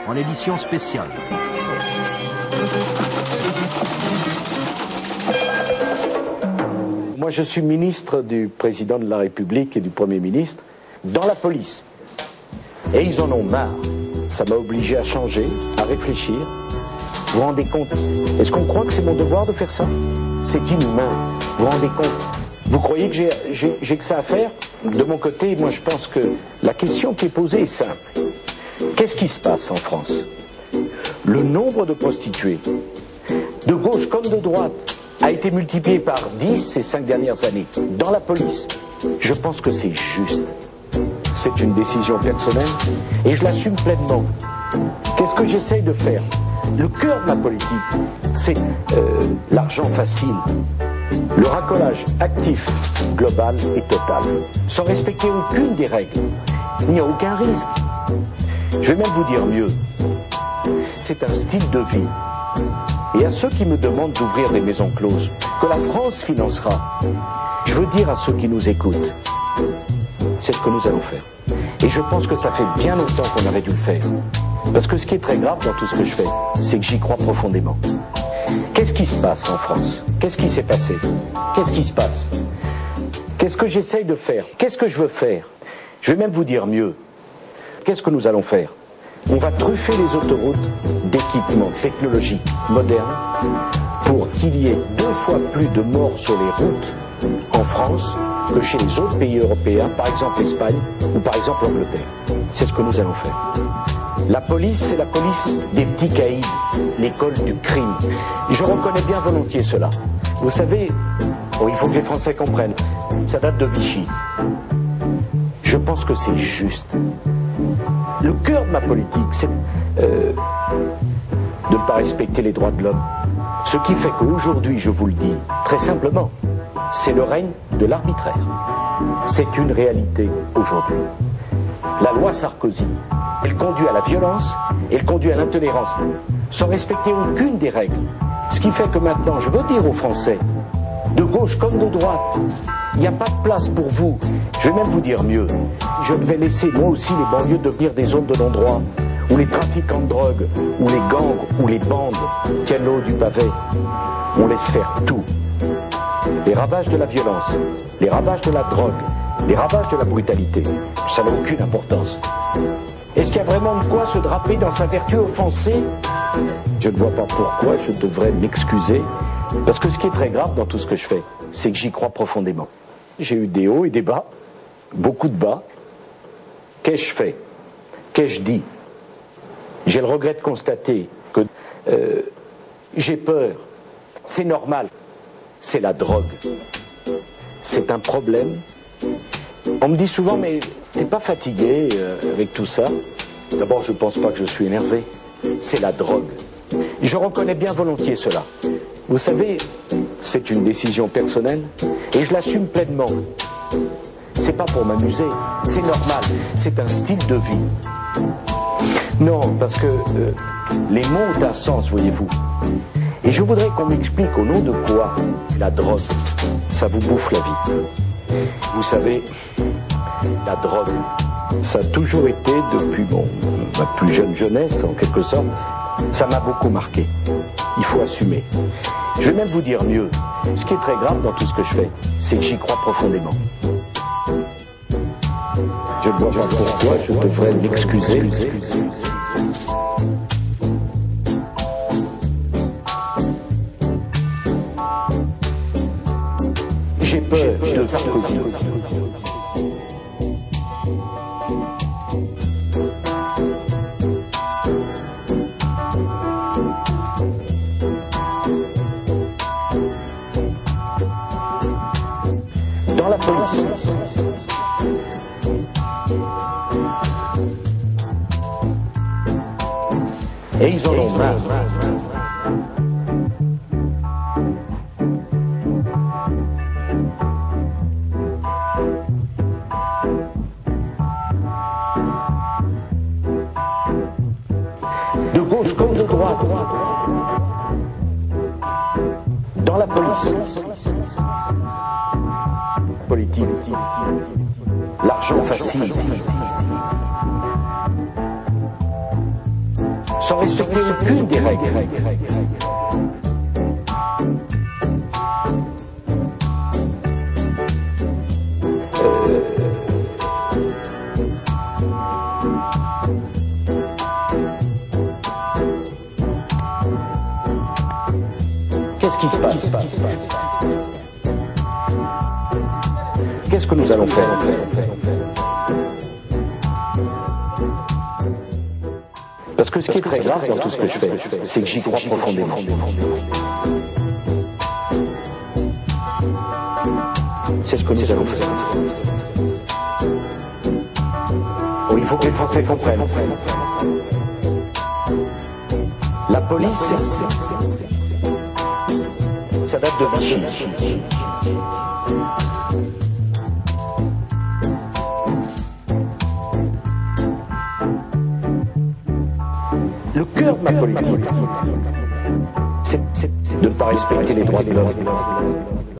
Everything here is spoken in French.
en édition spéciale. Moi, je suis ministre du président de la République et du Premier ministre dans la police. Et ils en ont marre. Ça m'a obligé à changer, à réfléchir. Vous vous rendez compte? Est-ce qu'on croit que c'est mon devoir de faire ça? C'est inhumain. Vous vous rendez compte? Vous croyez que j'ai que ça à faire? De mon côté, moi, je pense que la question qui est posée est simple. Qu'est-ce qui se passe en France? Le nombre de prostituées, de gauche comme de droite, a été multiplié par 10 ces 5 dernières années dans la police. Je pense que c'est juste. C'est une décision personnelle et je l'assume pleinement. Qu'est-ce que j'essaye de faire? Le cœur de ma politique, c'est l'argent facile, le racolage actif, global et total, sans respecter aucune des règles. Il n'y a aucun risque. Je vais même vous dire mieux. C'est un style de vie. Et à ceux qui me demandent d'ouvrir des maisons closes, que la France financera, je veux dire à ceux qui nous écoutent, c'est ce que nous allons faire. Et je pense que ça fait bien longtemps qu'on aurait dû le faire. Parce que ce qui est très grave dans tout ce que je fais, c'est que j'y crois profondément. Qu'est-ce qui se passe en France? Qu'est-ce qui s'est passé? Qu'est-ce qui se passe? Qu'est-ce que j'essaye de faire? Qu'est-ce que je veux faire? Je vais même vous dire mieux. Qu'est-ce que nous allons faire? On va truffer les autoroutes d'équipements technologiques modernes pour qu'il y ait 2 fois plus de morts sur les routes en France que chez les autres pays européens, par exemple l'Espagne ou par exemple l'Angleterre. C'est ce que nous allons faire. La police, c'est la police des petits caïds, l'école du crime. Et je reconnais bien volontiers cela. Vous savez, il faut que les Français comprennent, ça date de Vichy. Je pense que c'est juste. Le cœur de ma politique, c'est de ne pas respecter les droits de l'homme. Ce qui fait qu'aujourd'hui, je vous le dis, très simplement, c'est le règne de l'arbitraire. C'est une réalité aujourd'hui. La loi Sarkozy, elle conduit à la violence, elle conduit à l'intolérance, sans respecter aucune des règles. Ce qui fait que maintenant, je veux dire aux Français, de gauche comme de droite, il n'y a pas de place pour vous. Je vais même vous dire mieux. Je vais laisser moi aussi les banlieues devenir des zones de non-droit, où les trafiquants de drogue, où les gangs, où les bandes tiennent l'eau du pavé. On laisse faire tout. Les ravages de la violence, les ravages de la drogue, les ravages de la brutalité, ça n'a aucune importance. Est-ce qu'il y a vraiment de quoi se draper dans sa vertu offensée? Je ne vois pas pourquoi je devrais m'excuser, parce que ce qui est très grave dans tout ce que je fais, c'est que j'y crois profondément. J'ai eu des hauts et des bas, beaucoup de bas. Qu'ai-je fait? Qu'ai-je dit? J'ai le regret de constater que j'ai peur. C'est normal. C'est la drogue. C'est un problème. On me dit souvent, mais t'es pas fatigué avec tout ça? D'abord, je pense pas que je suis énervé. C'est la drogue. Je reconnais bien volontiers cela. Vous savez, c'est une décision personnelle et je l'assume pleinement. C'est pas pour m'amuser, c'est normal, c'est un style de vie. Non, parce que les mots ont un sens, voyez-vous. Et je voudrais qu'on m'explique au nom de quoi la drogue, ça vous bouffe la vie. Vous savez, la drogue, ça a toujours été, depuis ma plus jeune jeunesse, en quelque sorte, ça m'a beaucoup marqué. Il faut assumer. Je vais même vous dire mieux. Ce qui est très grave dans tout ce que je fais, c'est que j'y crois profondément. Je ne vois pas pourquoi je devrais m'excuser. J'ai peur de Sarkozy. Dans la police. Et ils en ont marre. De gauche comme de droite. Dans la police. Politique. L'argent facile. sans respecter aucune des règles. Qu'est-ce qui se passe? Qu'est-ce que nous allons faire? Parce que ce qui est très grave dans tout ce que je fais, c'est que j'y crois profondément. C'est ce que nous allons faire. Oh, il faut que les Français comprennent. La police, ça date de Vichy. Le cœur de ma politique, c'est de ne pas respecter les droits de l'homme.